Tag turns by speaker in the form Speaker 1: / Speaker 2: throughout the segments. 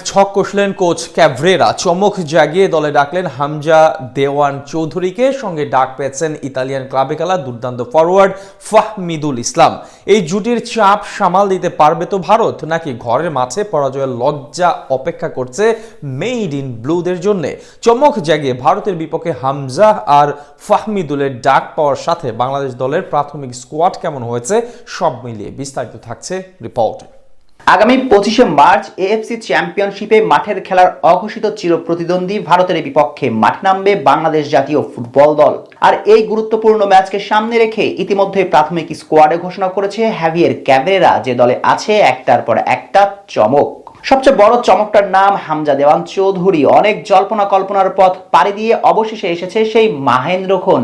Speaker 1: ছক কষলেন কোচ ক্যাভরেরা, চমক জাগিয়ে দলে ডাকলেন হামজা দেওয়ান চৌধুরীকে। সঙ্গে ডাক পেয়েছেন ইতালিয়ান ক্লাবে খেলা দুর্দান্ত ফরওয়ার্ড ফাহমিদুল ইসলাম। এই জুটির চাপ সামাল দিতে পারবে তো ভারত, নাকি ঘরের মাঠে পরাজয়ের লজ্জা অপেক্ষা করছে মেড ইন ব্লুদের জন্য? চমক জাগিয়ে ভারতের বিপক্ষে হামজা আর ফাহমিদুলের ডাক পাওয়ার সাথে বাংলাদেশ দলের প্রাথমিক স্কোয়াড কেমন হয়েছে, সব মিলিয়ে বিস্তারিত থাকছে রিপোর্টে।
Speaker 2: আগামী 25শে মার্চ এএফসি চ্যাম্পিয়নশিপে মাঠের খেলার অঘোষিত চিরপ্রতিদ্বন্দ্বী ভারতের বিপক্ষে মাঠে নামবে বাংলাদেশ জাতীয় ফুটবল দল। আর এই গুরুত্বপূর্ণ ম্যাচকে সামনে রেখে ইতিমধ্যে প্রাথমিক স্কোয়াডে ঘোষণা করেছে হাভিয়ের ক্যাভরেরা, যে দলে আছে একটার পর একটা চমক। সবচেয়ে বড় চমকটার নাম হামজা দেওয়ান চৌধুরী। অনেক জল্পনা কল্পনার পথ পাড়ি দিয়ে অবশেষে এসেছে সেই মাহেন্দ্রক্ষণ,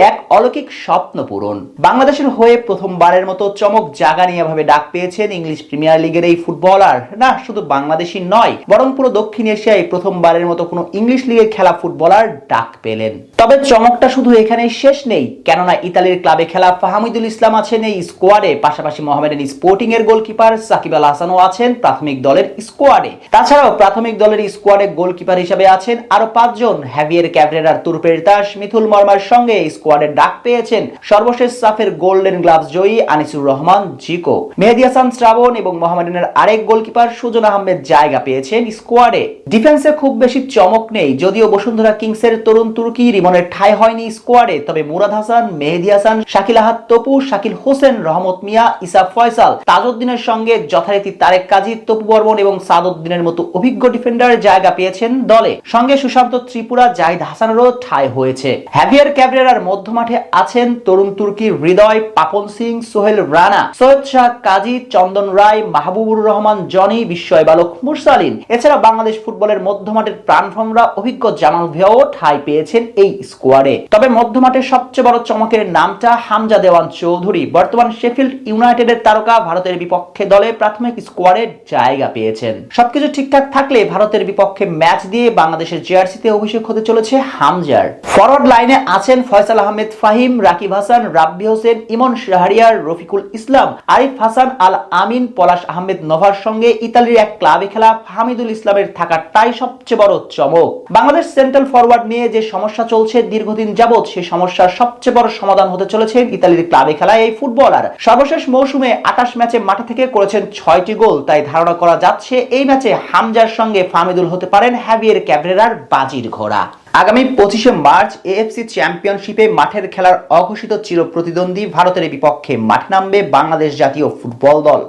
Speaker 2: এক অলৌকিক স্বপ্ন পূরণ। বাংলাদেশের হয়ে প্রথমবারের মতো চমক জাগানিয়াভাবে ডাক পেয়েছেন ইংলিশ প্রিমিয়ার লিগের এই ফুটবলার। না শুধু বাংলাদেশি নয়, বরং পুরো দক্ষিণ এশিয়ায় প্রথমবারের মতো কোনো ইংলিশ লিগে খেলা ফুটবলার ডাক পেলেন। তবে চমকটা শুধু এখানেই শেষ নেই, কেননা ইতালির ক্লাবে খেলা ফাহমিদুল ইসলাম আছেন এই স্কোয়াডে। পাশাপাশি মোহামেডান স্পোর্টিং এর গোলকিপার সাকিব আল হাসানও আছেন প্রাথমিক দলের স্কোয়াডে। তাছাড়াও প্রাথমিক দলের স্কোয়াডে গোলকিপার হিসেবে আছেন আরো 5 জন। হাভিয়ের ক্যাভরেরার তুরপের তাস মিথুল মর্মার সঙ্গে স্কোয়াডে ডাক পেয়েছেন সর্বশেষ সাফের গোল্ডেন গ্লাভস জয়ী আনিসুর রহমান জিকো। মেহেদী হাসান শ্রাবণ এবং মোহামেডানের আরেক গোলকিপার সুজন আহমেদ জায়গা পেয়েছেন স্কোয়াডে। ডিফেন্সে খুব বেশি চমক নেই, যদিও বসুন্ধরা কিংসের তরুণ তুর্কি রিমনের ঠাঁই হয়নি স্কোয়াডে। তবে মুরাদ হাসান, মেহেদী হাসান, শাকিল আহাদ তপু, শাকিল হোসেন, রহমত মিয়া, ইসাফ ফয়সাল, তাজউদ্দিনের সঙ্গে যথারীতি তারেক কাজী, তপু বর্মন এবং সাদউদ্দিনের মতো অভিজ্ঞ ডিফেন্ডার জায়গা পেয়েছেন দলে। সঙ্গে সুশান্ত ত্রিপুরা, জাহিদ হাসানেরও ঠাঁই হয়েছে। হাভিয়ের ক্যাভরেরার মধ্যমাঠে আছেন তরুণ তুর্কির হৃদয়, পাপন সিং, সোহেল রানা, সৈয়দ শাহ কাজী, চন্দন রায়, মাহবুবুর রহমান জনি, বিস্ময় বালক মুরসালিন। এছাড়া বাংলাদেশ ফুটবলের মধ্যমাঠের প্রাণভোমরা অভিজ্ঞ জামাল ভিয়াও ঠাঁই পেয়েছেন এই স্কোয়াডে। তবে মধ্যমাঠের সবচেয়ে বড় চমকের নামটা হামজা দেওয়ান চৌধুরী। বর্তমান শেফিল্ড ইউনাইটেডের তারকা ভারতের বিপক্ষে দলে প্রাথমিক স্কোয়াডে জায়গা পেয়েছেন। সবকিছু ঠিকঠাক থাকলে ভারতের বিপক্ষে ম্যাচ দিয়ে বাংলাদেশের জার্সিতে অভিষেক হতে চলেছে হামজার। ফরওয়ার্ড লাইনে আছেন ফয়সাল আহমেদ ফাহিম, রাকিব হাসান, রাব্বি হোসেন, ইমন শাহরিয়ার, রফিকুল ইসলাম, আরিফ হাসান আল আমিন, পলাশ আহমেদ নোভার সঙ্গে ইতালির এক ক্লাবে খেলা ফাহমিদুল ইসলামের থাকাটাই সবচেয়ে বড় চমক। বাংলাদেশ সেন্ট্রাল ফরওয়ার্ড নিয়ে যে সমস্যা চলছে দীর্ঘদিন যাবৎ, সেই সমস্যার সবচেয়ে বড় সমাধান হতে চলেছে ইতালির ক্লাবে খেলা এই ফুটবলার। সর্বশেষ মৌসুমে 28 ম্যাচে মাঠে থেকে করেছেন 6টি গোল। তাই ধারণা করা যাচ্ছে এই ম্যাচে হামজার সঙ্গে ফাহমিদুল হতে পারেন হাভিয়ের ক্যাভরেরার বাজির ঘোড়া। আগামী 25শে মার্চ এএফসি চ্যাম্পিয়নশিপে মাঠের খেলার অঘোষিত চিরপ্রতিদ্বন্দ্বী ভারতের বিপক্ষে মাঠে নামবে বাংলাদেশ জাতীয় ফুটবল দল।